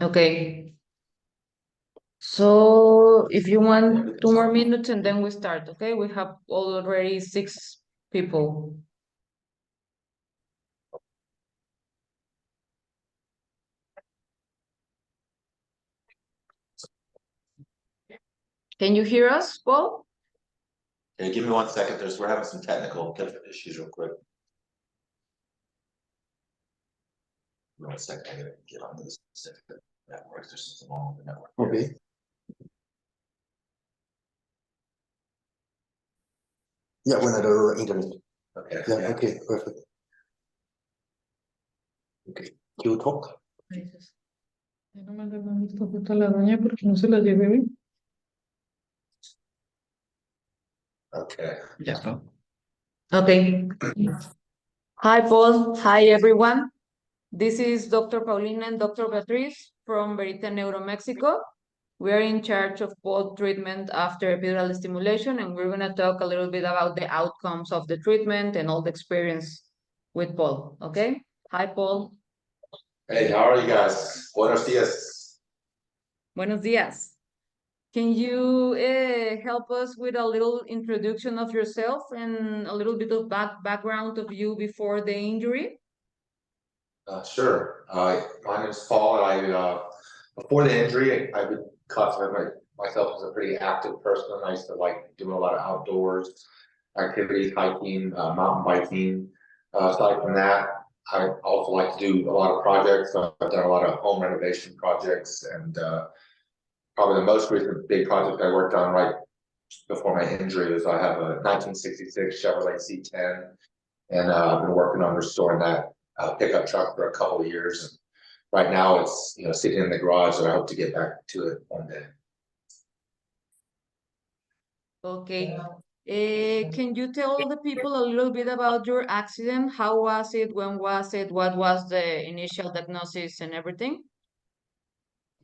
Okay. So if you want 2 more minutes and then we start, okay? We have already 6 people. Can you hear us, Paul? Okay, give me 1 second. We're having some technical issues real quick. 1 second, I gotta get on this network. There's something wrong with the network. Okay. Yeah, when I do internet. Okay. Yeah, okay, perfect. Okay, you talk. No me han visto justo la doña porque no se la llevé bien. Okay. Ya está. Okay. Hi, Paul. Hi, everyone. This is Dr. Paulina and Dr. Beatriz from Verita Neuro, Mexico. We are in charge of Paul treatment after epidural stimulation, and we're going to talk a little bit about the outcomes of the treatment and all the experience with Paul. Okay? Hi, Paul. Hey, how are you guys? Buenos dias. Buenos dias. Can you help us with a little introduction of yourself and a little bit of background of you before the injury? Sure. My name is Paul. Before the injury, I would classify myself as a pretty active person. I used to like doing a lot of outdoors activities, hiking, mountain biking. Aside from that, I also like to do a lot of projects. I've done a lot of home renovation projects, and probably the most recent big project I worked on right before my injury was I have a 1966 Chevrolet C10, and I've been working on restoring that pickup truck for a couple of years. And right now it's sitting in the garage, and I hope to get back to it one day. Okay. Can you tell the people a little bit about your accident? How was it? When was it? What was the initial diagnosis and everything?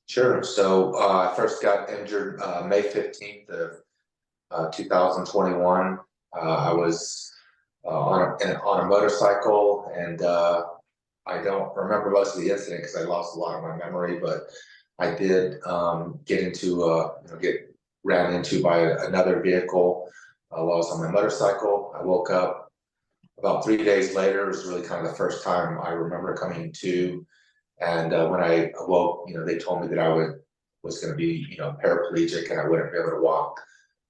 Sure. So I first got injured May 15th of 2021. I was on a motorcycle, and I don't remember most of the incident because I lost a lot of my memory, but I did get ran into by another vehicle while I was on my motorcycle. I woke up about 3 days later. It was really kind of the first time I remember coming to. And when I awoke, they told me that I was going to be, paraplegic, and I wouldn't be able to walk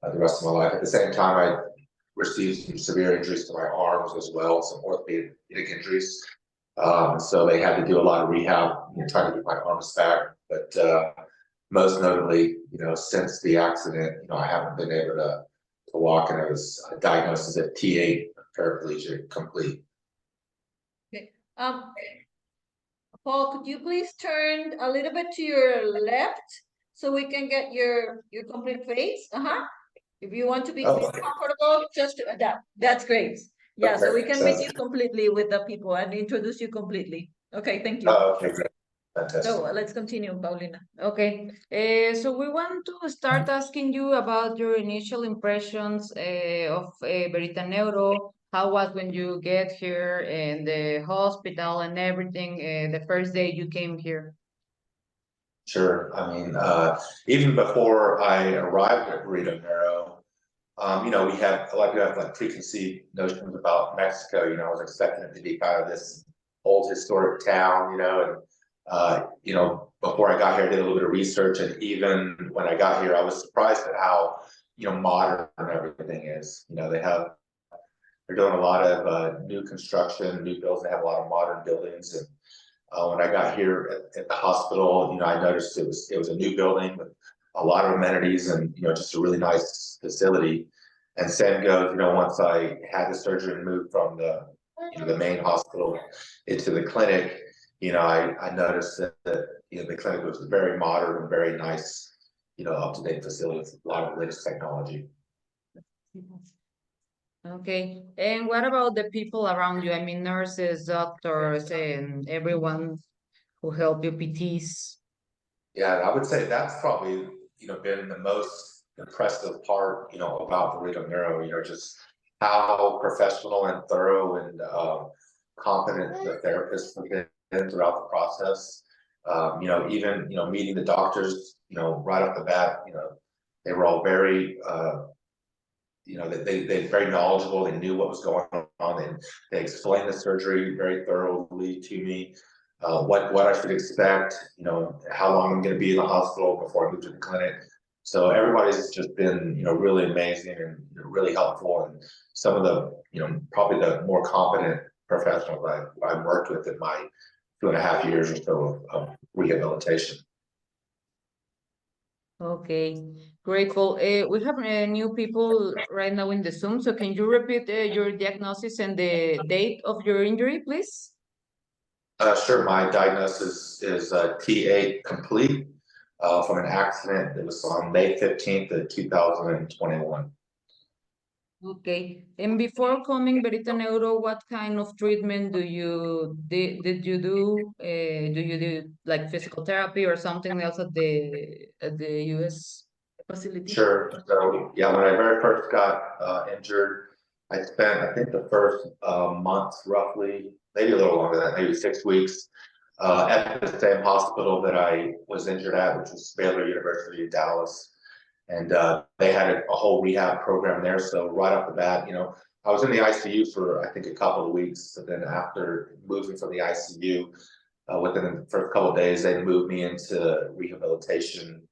the rest of my life. At the same time, I received some severe injuries to my arms as well, some orthopedic injuries. So they had to do a lot of rehab, trying to get my arms back. But most notably, since the accident, I haven't been able to walk, and I was diagnosed as a T8 paraplegic complete. Okay. Paul, could you please turn a little bit to your left so we can get your complete face? If you want to be comfortable, just that. That's great. Yeah, okay. So we can meet you completely with the people and introduce you completely. Okay, thank you. Okay, great. Fantastic. So let's continue, Paulina. Okay, so we want to start asking you about your initial impressions of Verita Neuro. How was when you get here in the hospital and everything, the first day you came here? Sure. I mean, even before I arrived at Verita Neuro, we had a lot of people have like preconceived notions about Mexico. I was expecting it to be kind of this old historic town, and before I got here, I did a little bit of research, and even when I got here, I was surprised at how modern everything is. They're doing a lot of new construction, new builds. They have a lot of modern buildings, and when I got here at the hospital, I noticed it was a new building with a lot of amenities, and just a really nice facility. And same goes, once I had the surgery and moved from the main hospital into the clinic, I noticed that the clinic was very modern and very nice, up-to-date facility with a lot of latest technology. Okay, and what about the people around you? I mean, nurses, doctors, and everyone who help you, PTs. Yeah, I would say that's probably been the most impressive part about Verita Neuro. Just how professional and thorough and competent the therapists have been throughout the process. Even, meeting the doctors, right off the bat, they were all very, they're very knowledgeable. They knew what was going on, and they explained the surgery very thoroughly to me. What I should expect, how long I'm going to be in the hospital before I move to the clinic. So everybody's just been, really amazing and really helpful, and some of the, probably the more competent professionals I've worked with in my 2.5 years or so of rehabilitation. Okay, grateful. We have new people right now in the Zoom, so can you repeat your diagnosis and the date of your injury, please? Sure. My diagnosis is T8 complete from an accident that was on May 15th of 2021. Okay, and before coming Verita Neuro, what kind of treatment did you do? Do you do like physical therapy or something else at the US facility? Sure. So yeah, when I very first got injured, I spent, I think, the first month, roughly, maybe a little longer than that, maybe 6 weeks, at the same hospital that I was injured at, which was Baylor University of Dallas. And they had a whole rehab program there. So right off the bat, I was in the ICU for, I think, a couple of weeks. But then after moving from the ICU, within the first couple of days, they moved me into rehabilitation,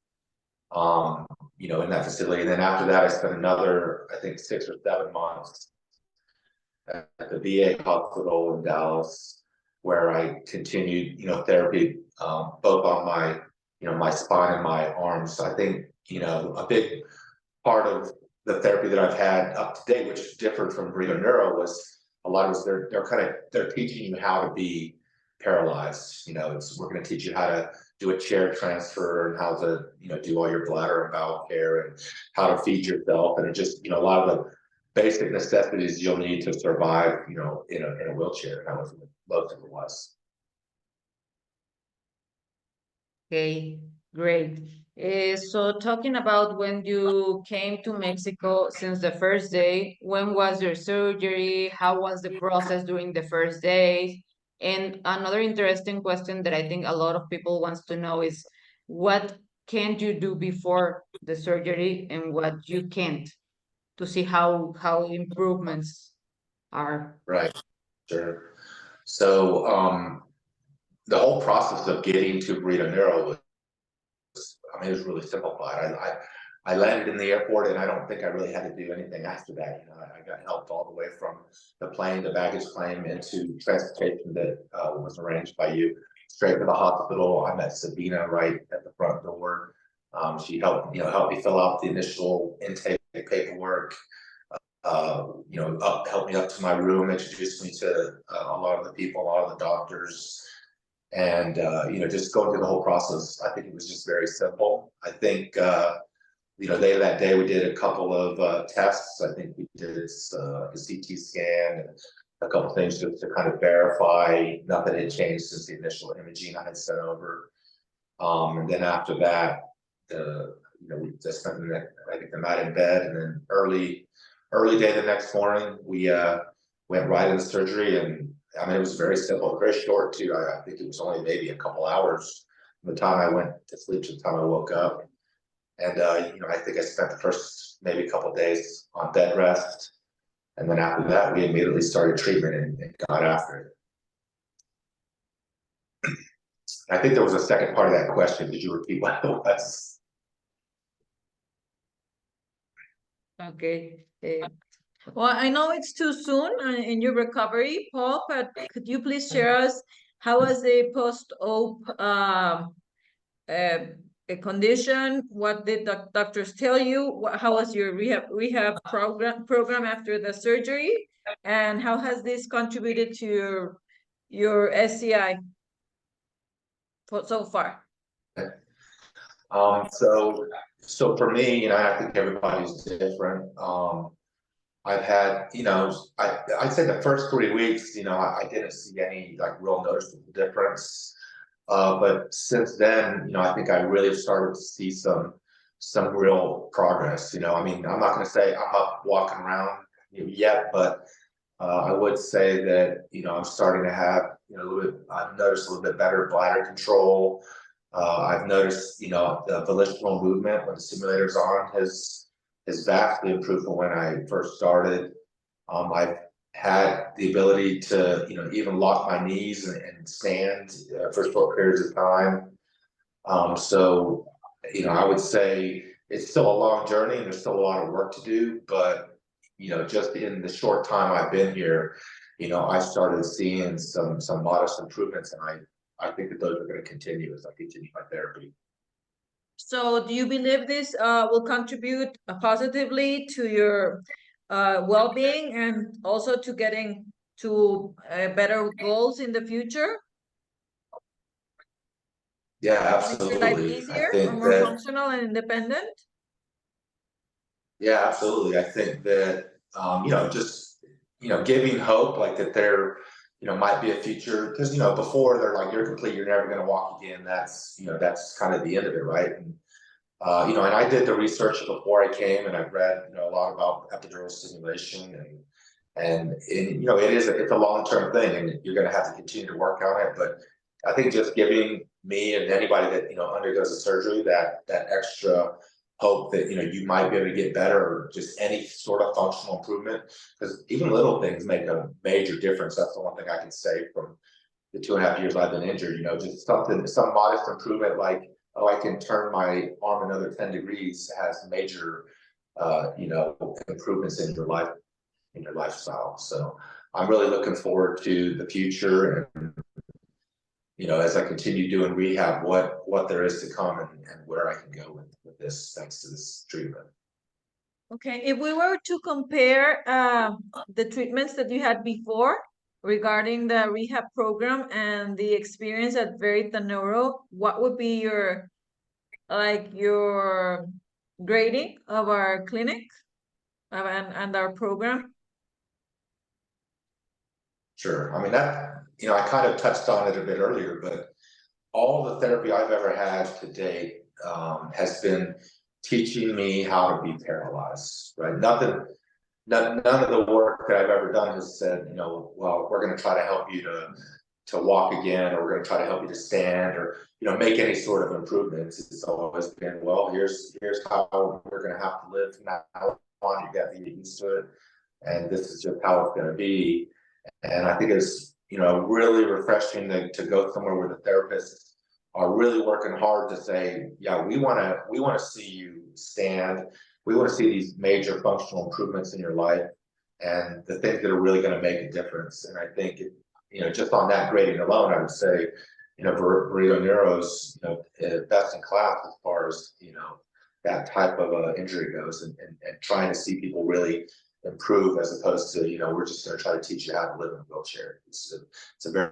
in that facility. And then after that, I spent another, I think, 6 or 7 months at the VA hospital in Dallas, where I continued, therapy, both on my, my spine and my arms. I think, a big part of the therapy that I've had up to date, which differed from Verita Neuro, was a lot of they're teaching you how to be paralyzed. We're going to teach you how to do a chair transfer and how to, do all your bladder and bowel care and how to feed yourself. And it just, a lot of the basic necessities you'll need to survive, in a wheelchair. That was what most of it was. Okay, great. So talking about when you came to Mexico since the first day, when was your surgery? How was the process during the first days? And another interesting question that I think a lot of people wants to know is what can you do before the surgery and what you can't, to see how improvements are. Right. Sure. So the whole process of getting to Verita Neuro was, it was really simplified. I landed in the airport, and I don't think I really had to do anything after that. I got helped all the way from the plane, the baggage claim, into transportation that was arranged by you straight to the hospital. I met Sabina right at the front door. She helped me fill out the initial intake paperwork. Helped me up to my room, introduced me to a lot of the people, a lot of the doctors. And, just going through the whole process, I think it was just very simple. I think, later that day, we did a couple of tests. I think we did a CT scan and a couple things just to kind of verify nothing had changed since the initial imaging I had sent over. And then after that, we just spent the night in bed, and then early day the next morning, we went right into surgery. And it was very simple, very short too. I think it was only maybe a couple hours from the time I went to sleep to the time I woke up. And I think I spent the first maybe a couple of days on bed rest. And then after that, we immediately started treatment and got after it. I think there was a second part of that question. Did you repeat what it was? Okay. Well, I know it's too soon in your recovery, Paul, but could you please share us how was the post-op condition? What did the doctors tell you? How was your rehab program after the surgery? And how has this contributed to your SCI so far? So for me, I think everybody's different. I've had, I'd say the first 3 weeks, I didn't see any real noticeable difference. But since then, I think I really have started to see some real progress. I'm not going to say I'm up walking around yet, but I would say that, I'm starting to have, I've noticed a little bit better bladder control. I've noticed, the volitional movement when the stimulator's on has vastly improved from when I first started. I've had the ability to, even lock my knees and stand for short periods of time. So, I would say it's still a long journey and there's still a lot of work to do, but, just in the short time I've been here, I started seeing some modest improvements, and I think that those are going to continue as I continue my therapy. So do you believe this will contribute positively to your well-being and also to getting to better goals in the future? Yeah, Make your life absolutely. I easier or think more that, functional and independent? yeah, absolutely. I think that, just, giving hope, like that there, might be a future, because, before they're like, you're complete, you're never going to walk again. That's kind of the end of it, right? And, and I did the research before I came, and I've read, a lot about epidural stimulation, and it's a long-term thing, and you're going to have to continue to work on it. But I think just giving me and anybody that, undergoes a surgery that extra hope that, you might be able to get better, or just any sort of functional improvement, because even little things make a major difference. That's the one thing I can say from the 2.5 years I've been injured, just some modest improvement, like, oh, I can turn my arm another 10 degrees, has major, improvements in your lifestyle. So I'm really looking forward to the future, and, as I continue doing rehab, what there is to come, and where I can go with this, thanks to this treatment. Okay, if we were to compare the treatments that you had before regarding the rehab program and the experience at Verita Neuro, what would be your grading of our clinic and our program? Sure. I mean, I kind of touched on it a bit earlier, but all the therapy I've ever had to date has been teaching me how to be paralyzed, right? None of the work that I've ever done has said, well, we're going to try to help you to walk again, or we're going to try to help you to stand, or, make any sort of improvements. It's always been, well, here's how we're going to have to live from now on. You got to get used to it, and this is just how it's going to be. And I think it's, really refreshing to go somewhere where the therapists are really working hard to say, yeah, we want to see you stand. We want to see these major functional improvements in your life, and the things that are really going to make a difference. And I think, just on that grading alone, I would say, Verita Neuro's, best in class as far as, that type of injury goes, and trying to see people really improve, as opposed to, we're just going to try to teach you how to live in a wheelchair. It's a very.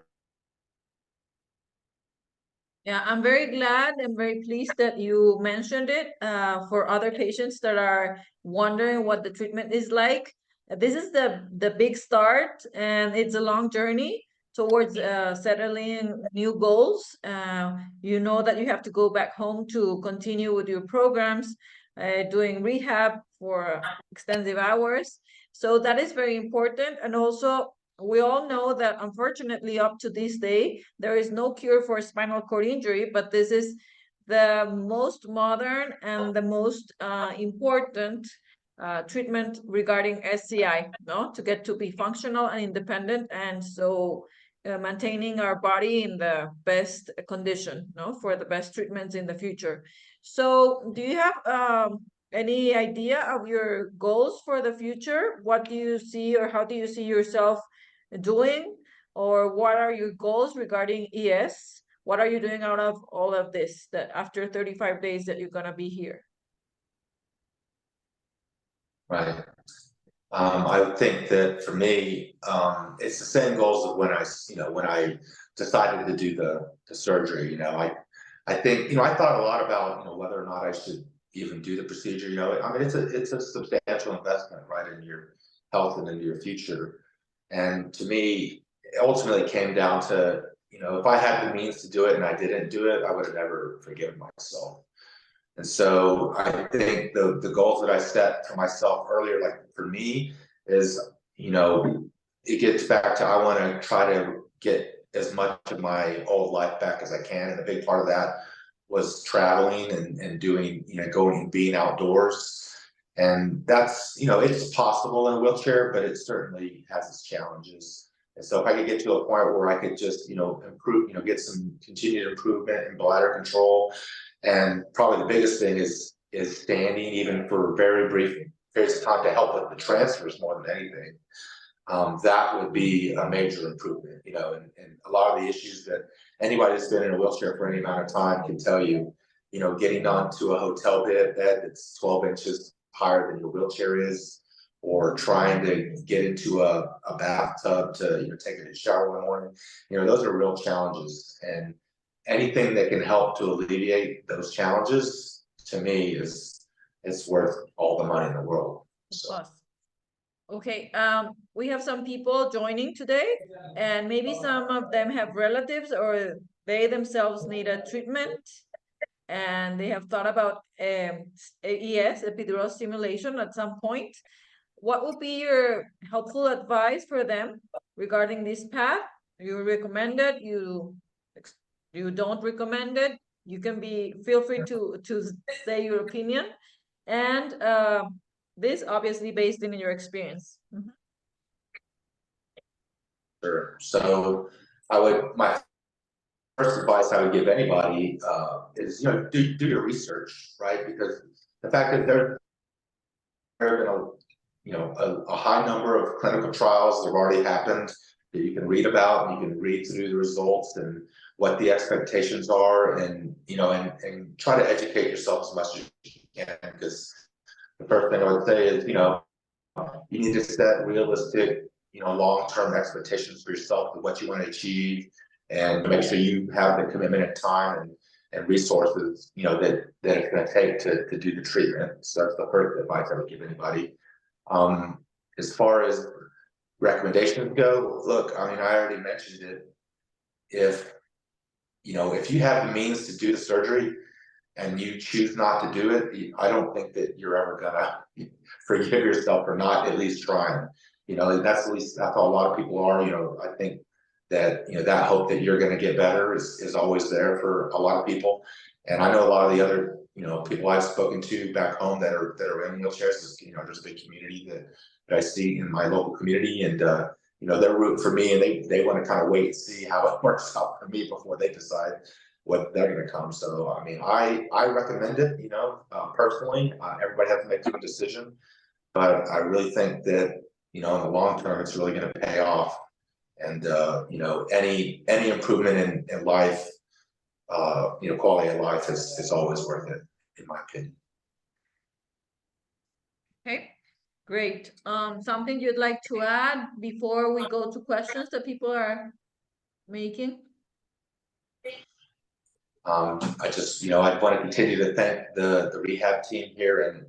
Yeah, I'm very glad and very pleased that you mentioned it for other patients that are wondering what the treatment is like. This is the big start, and it's a long journey towards settling new goals. You know that you have to go back home to continue with your programs, doing rehab for extensive hours. So that is very important. And also, we all know that unfortunately up to this day, there is no cure for spinal cord injury, but this is the most modern and the most important treatment regarding SCI, no? To get to be functional and independent, and so maintaining our body in the best condition, no? For the best treatments in the future. So do you have any idea of your goals for the future? What do you see, or how do you see yourself doing, or what are your goals regarding ES? What are you doing out of all of this, that after 35 days that you're going to be here? Right. I think that for me, it's the same goals as when I decided to do the surgery. I think, I thought a lot about, whether or not I should even do the procedure. I mean, it's a substantial investment, right, in your health and into your future. And to me, it ultimately came down to, if I had the means to do it and I didn't do it, I would have never forgiven myself. And so I think the goals that I set for myself earlier, like for me, is, it gets back to, I want to try to get as much of my old life back as I can. And a big part of that was traveling and doing, going and being outdoors. And that's, it's possible in a wheelchair, but it certainly has its challenges. And so if I could get to a point where I could just, improve, get some continued improvement in bladder control. And probably the biggest thing is standing, even for very brief periods of time, to help with the transfers more than anything. That would be a major improvement, and a lot of the issues that anybody that's been in a wheelchair for any amount of time can tell you, getting onto a hotel bed that's 12 inches higher than your wheelchair is, or trying to get into a bathtub to take a shower in the morning, those are real challenges. And anything that can help to alleviate those challenges, to me, it's worth all the money in the world. So. Okay, we have some people joining today, and maybe some of them have relatives or they themselves need a treatment, and they have thought about AES, epidural stimulation, at some point. What would be your helpful advice for them regarding this path? You recommend it, you don't recommend it, you can feel free to say your opinion, and this obviously based in your experience. Sure. So my first advice I would give anybody is, do your research, right? Because the fact that there have been a high number of clinical trials that have already happened that you can read about, and you can read through the results and what the expectations are, and and try to educate yourself as much as you can. Because the first thing I would say is, you need to set realistic, long-term expectations for yourself of what you want to achieve, and make sure you have the commitment of time and resources, that it's going to take to do the treatment. So that's the first advice I would give anybody. As far as recommendations go, look, I already mentioned it. If you have the means to do the surgery and you choose not to do it, I don't think that you're ever gonna forgive yourself for not at least trying. That's how a lot of people are. I think that that hope that you're going to get better is always there for a lot of people. And I know a lot of the other people I've spoken to back home that are in wheelchairs. There's a big community that I see in my local community, and they're rooting for me, and they want to kind of wait and see how it works out for me before they decide what they're going to come. So I recommend it. Personally, everybody has to make their decision, but I really think that in the long term, it's really going to pay off. And any improvement in life, quality of life is always worth it, in my opinion. Okay, great. Something you'd like to add before we go to questions that people are making? I just, I want to continue to thank the rehab team here, and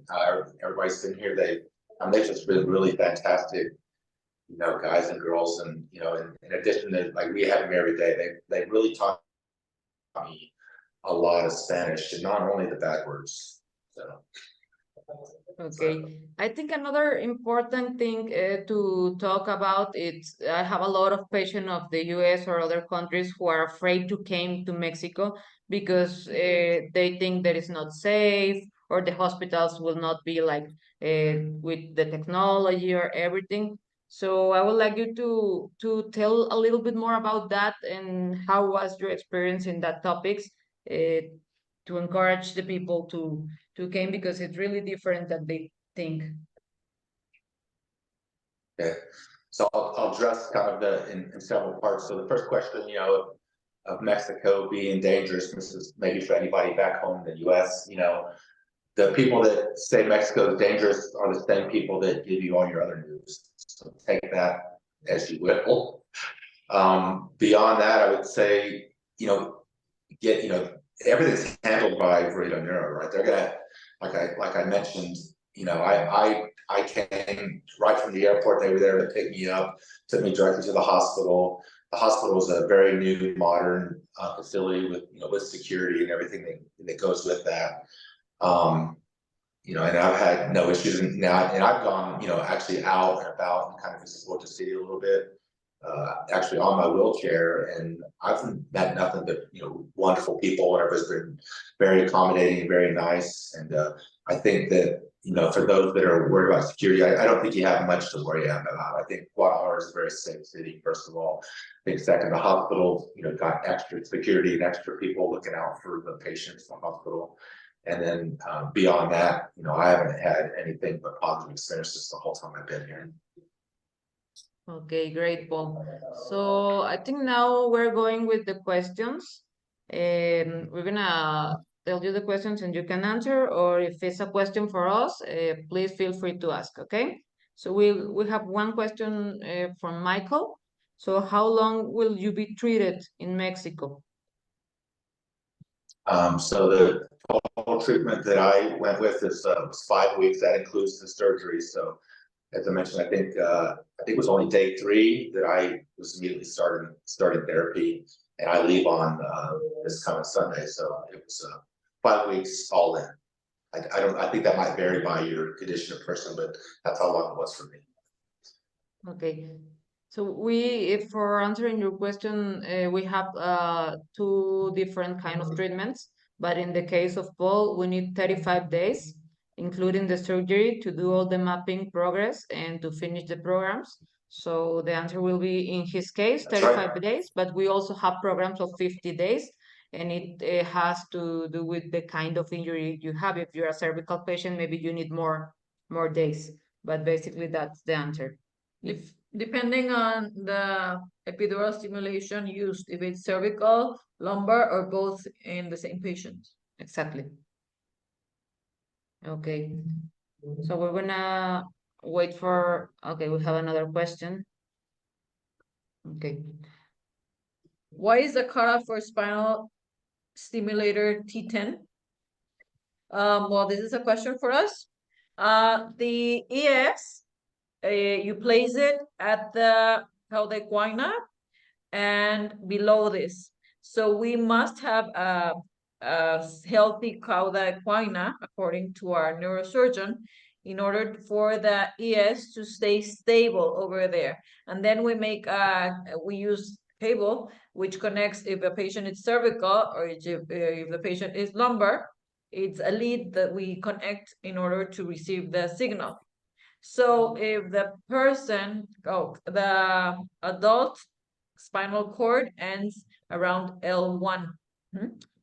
everybody's been here. They've just been really fantastic, guys and girls, and in addition to like rehabbing me every day, they really taught me a lot of Spanish, and not only the bad words. So. Okay, I think another important thing to talk about is I have a lot of patients of the US or other countries who are afraid to come to Mexico because they think that it's not safe, or the hospitals will not be like with the technology or everything. So I would like you to tell a little bit more about that, and how was your experience in that topics, to encourage the people to came, because it's really different than they think. Okay, so I'll address kind of in several parts. So the first question, of Mexico being dangerous, this is maybe for anybody back home in the US, the people that say Mexico is dangerous are the same people that give you all your other news. So take that as you will. Beyond that, I would say, everything's handled by Verita Neuro, right? They're gonna, like I mentioned, I came right from the airport. They were there to pick me up, took me directly to the hospital. The hospital is a very new, modern facility with with security and everything that goes with that. and I've had no issues now, and I've gone, actually out and about and kind of visited the city a little bit, actually on my wheelchair, and I've met nothing but, wonderful people, and everybody's been very accommodating and very nice. And I think that, for those that are worried about security, I don't think you have much to worry about. I think Guadalajara is a very safe city, first of all. I think second, the hospitals, got extra security and extra people looking out for the patients in the hospital. And then beyond that, I haven't had anything but positive experiences the whole time I've been here. Okay, great, Paul. So I think now we're going with the questions. We're gonna tell you the questions and you can answer, or if it's a question for us, please feel free to ask, okay? So we have one question from Michael. So how long will you be treated in Mexico? So the total treatment that I went with is was 5 weeks. That includes the surgery. So as I mentioned, I think it was only day 3 that I was immediately started therapy, and I leave on this coming Sunday. So it was 5 weeks all in. I think that might vary by your condition of person, but that's how long it was for me. Okay. So if for answering your question, we have 2 different kind of treatments, but in the case of Paul, we need 35 days, including the surgery, to do all the mapping progress and to finish the programs. So the answer will be, in his case, 35 days, but we also have programs of 50 days, and it has to do with the kind of injury you have. If you're a cervical patient, maybe you need more days, but basically that's the answer. If depending on the epidural stimulation used, if it's cervical, lumbar, or both in the same patient. Exactly. Okay. So we're gonna wait for, okay, we have another question. Okay. Why is the cutoff for spinal stimulator T10? Well, this is a question for us. The ES, you place it at the cauda equina and below this. So we must have a healthy cauda equina, according to our neurosurgeon, in order for the ES to stay stable over there. And then we use cable, which connects if a patient is cervical or if the patient is lumbar. It's a lead that we connect in order to receive the signal. So if the the adult spinal cord ends around L1,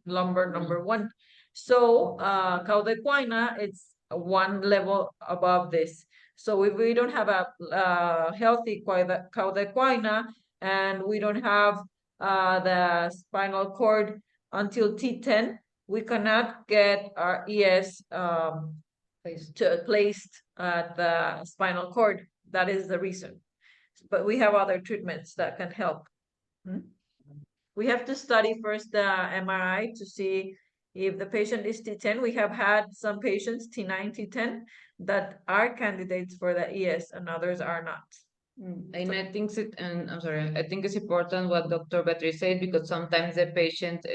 lumbar number 1. So cauda equina, it's 1 level above this. So if we don't have a healthy cauda equina, and we don't have the spinal cord until T10, we cannot get our ES placed at the spinal cord. That is the reason. But we have other treatments that can help. We have to study first the MRI to see if the patient is T10. We have had some patients, T9, T10, that are candidates for the ES and others are not. And I think I think it's important what Dr. Beatriz said, because sometimes the patient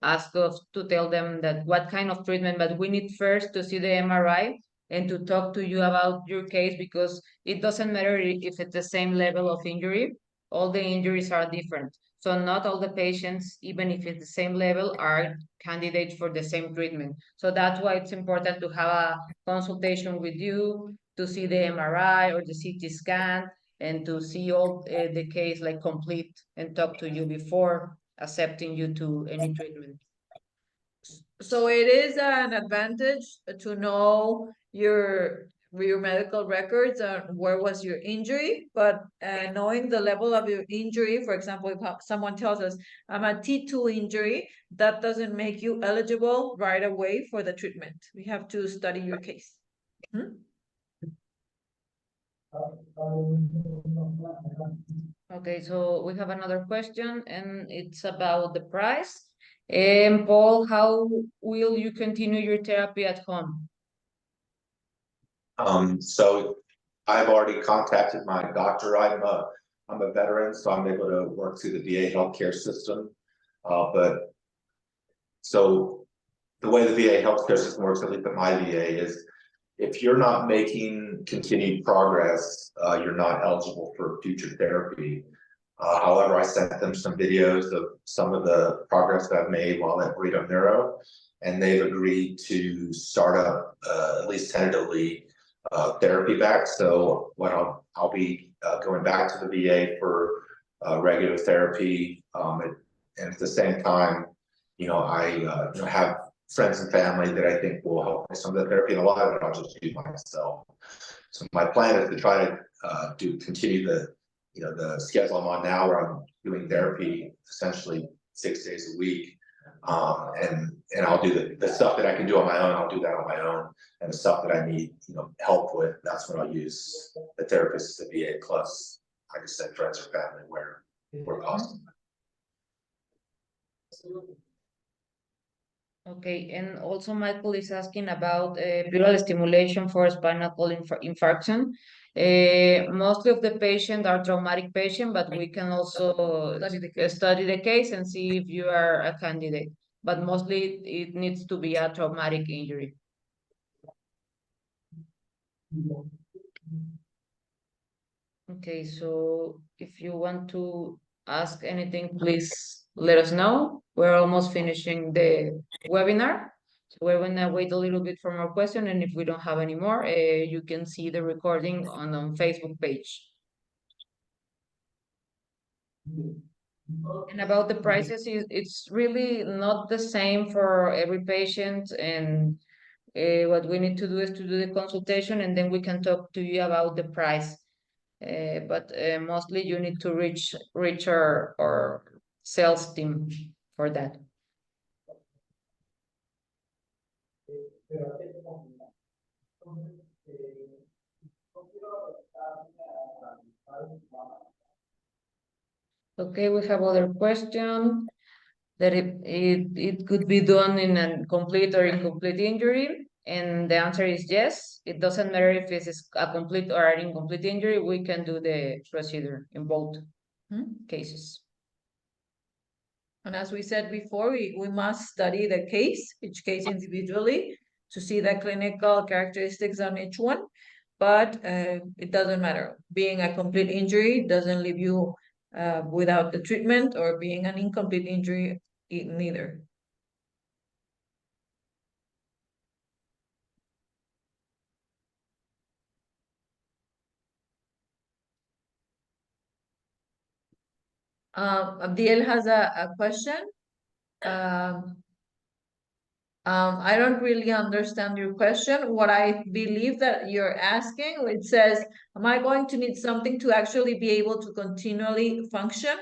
asks us to tell them that what kind of treatment, but we need first to see the MRI and to talk to you about your case, because it doesn't matter if it's the same level of injury, all the injuries are different. So not all the patients, even if it's the same level, are candidates for the same treatment. So that's why it's important to have a consultation with you, to see the MRI or the CT scan, and to see all the case like complete and talk to you before accepting you to any treatment. So it is an advantage to know your medical records and where was your injury, but knowing the level of your injury, for example, if someone tells us I'm a T2 injury, that doesn't make you eligible right away for the treatment. We have to study your case. Okay, so we have another question, and it's about the price. And Paul, how will you continue your therapy at home? So I've already contacted my doctor. I'm a veteran, so I'm able to work through the VA healthcare system. So the way the VA healthcare system works, at least at my VA, is if you're not making continued progress, you're not eligible for future therapy. However, I sent them some videos of some of the progress that I've made while at Verita Neuro, and they've agreed to start up, at least tentatively, therapy back. So what I'll be going back to the VA for regular therapy, and at the same time, I have friends and family that I think will help with some of the therapy, and a lot of it I'll just do myself. So my plan is to try to continue the schedule I'm on now, where I'm doing therapy essentially 6 days a week. And I'll do the stuff that I can do on my own, I'll do that on my own. And the stuff that I need, help with, that's when I'll use the therapist at the VA, plus, like I said, friends or family where possible. Okay, and also Michael is asking about epidural stimulation for spinal cord infarction. Mostly of the patients are traumatic patients, but we can also study the case and see if you are a candidate. But mostly it needs to be a traumatic injury. Okay, so if you want to ask anything, please let us know. We're almost finishing the webinar. So we're gonna wait a little bit for more questions, and if we don't have any more, you can see the recording on Facebook page. And about the prices, it's really not the same for every patient, and what we need to do is to do the consultation, and then we can talk to you about the price. But mostly you need to reach our sales team for that. Okay, we have other question that it could be done in a complete or incomplete injury, and the answer is yes. It doesn't matter if it is a complete or an incomplete injury, we can do the procedure in both cases. And as we said before, we must study the case, each case individually, to see the clinical characteristics on each one. But it doesn't matter. Being a complete injury doesn't leave you without the treatment, or being an incomplete injury, neither. Abdiel has a question. I don't really understand your question. What I believe that you're asking, it says, am I going to need something to actually be able to continually function?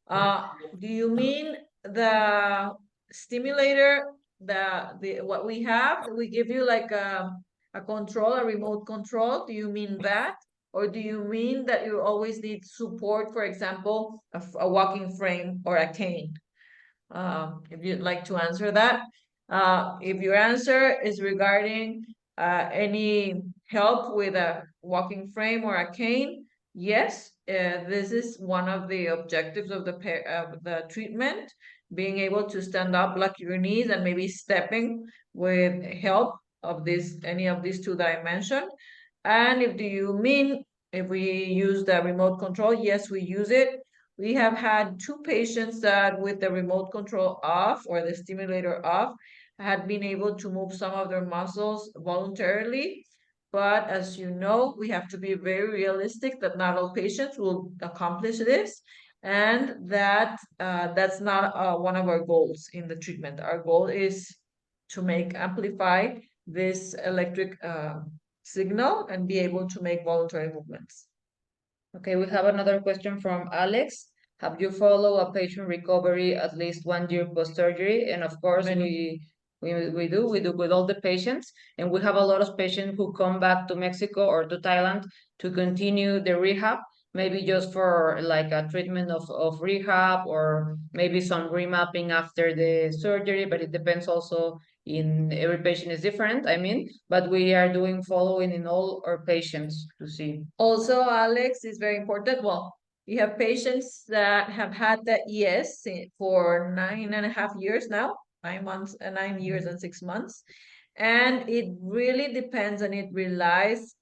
Do you mean the stimulator, the what we have? We give you like a control, a remote control. Do you mean that? Or do you mean that you always need support, for example, a walking frame or a cane? If you'd like to answer that. If your answer is regarding any help with a walking frame or a cane, yes, this is one of the objectives of the treatment, being able to stand up like your knees and maybe stepping with help of any of these two that I mentioned. And if do you mean if we use the remote control, yes, we use it. We have had 2 patients that with the remote control off or the stimulator off had been able to move some of their muscles voluntarily. But as you know, we have to be very realistic that not all patients will accomplish this, and that that's not one of our goals in the treatment. Our goal is to amplify this electric signal and be able to make voluntary movements. Okay, we have another question from Alex. Have you followed a patient recovery at least 1 year post-surgery? And of course, we do with all the patients. And we have a lot of patients who come back to Mexico or to Thailand to continue the rehab, maybe just for like a treatment of rehab, or maybe some remapping after the surgery, but it depends also in every patient is different, I mean, but we are doing following in all our patients to see. Also, Alex, is very important. Well, we have patients that have had the ES for 9.5 years now, 9 months, 9 years and 6 months. And it really depends and it relies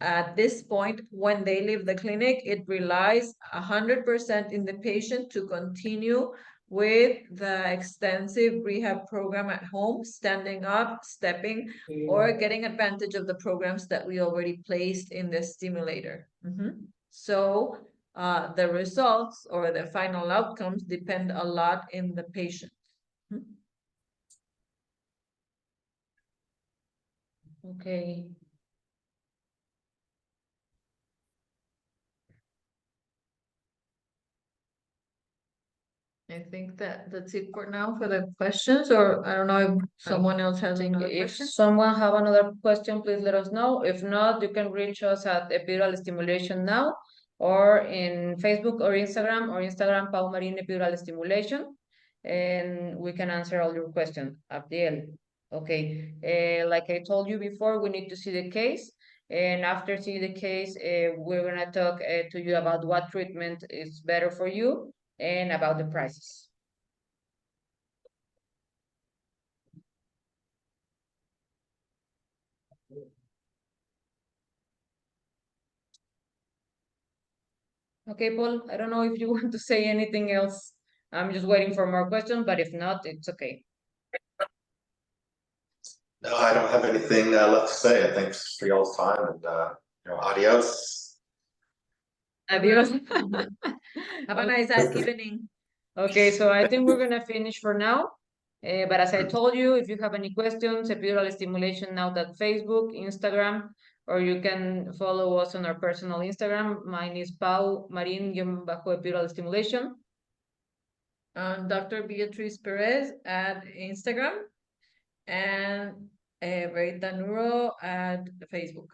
at this point, when they leave the clinic, it relies 100% in the patient to continue with the extensive rehab program at home, standing up, stepping, or getting advantage of the programs that we already placed in the stimulator. So the results or the final outcomes depend a lot in the patient. Okay. I think that's it for now for the questions, or I don't know if someone else has another If question. someone have another question, please let us know. If not, you can reach us at Epidural Stimulation now, or in Facebook or Instagram, Paul Marine Epidural Stimulation, and we can answer all your questions at the end. Okay, like I told you before, we need to see the case, and after seeing the case, we're gonna talk to you about what treatment is better for you and about the prices. Okay, Paul, I don't know if you want to say anything else. I'm just waiting for more questions, but if not, it's okay. No, I don't have anything left to say. Thanks for y'all's time and adios. Adios. Have a nice evening. Okay, so I think we're gonna finish for now. But as I told you, if you have any questions, Epidural Stimulation now that Facebook, Instagram, or you can follow us on our personal Instagram. Mine is Pau Marin-Epidural Stimulation. Dr. Beatriz Perez at Instagram, and Verita Neuro at Facebook.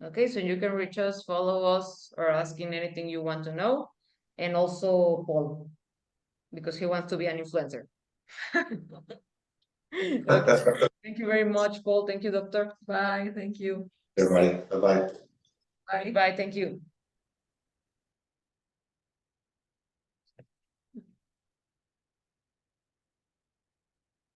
Okay, so you can reach us, follow us, or asking anything you want to know. And also Paul, because he wants to be an influencer. Okay. Thank you very much, Paul. Thank you, doctor. Bye. Thank you. Everybody, bye-bye. Bye. Bye. Thank you.